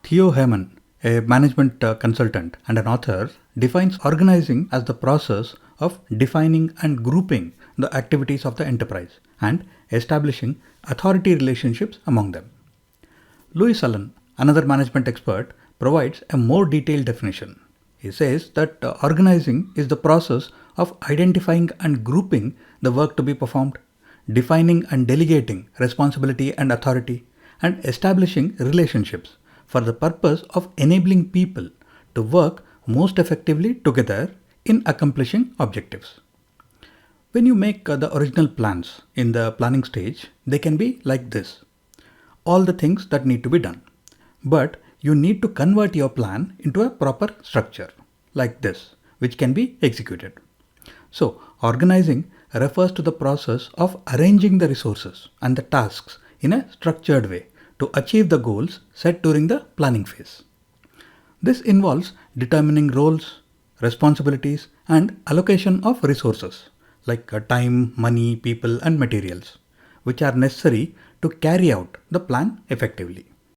Theo Heyman, a management consultant and an author, defines organizing as the process of defining and grouping the activities of the enterprise and establishing authority relationships among them. Louis Allen, another management expert, provides a more detailed definition. He says that organizing is the process of identifying and grouping the work to be performed, defining and delegating responsibility and authority, and establishing relationships for the purpose of enabling people to work most effectively together in accomplishing objectives. When you make the original plans in the planning stage, they can be like this: all the things that need to be done. But you need to convert your plan into a proper structure like this, which can be executed. So, organizing refers to the process of arranging the resources and the tasks in a structured way to achieve the goals set during the planning phase. This involves determining roles, responsibilities, and allocation of resources like time, money, people, and materials, which are necessary to carry out the plan effectively.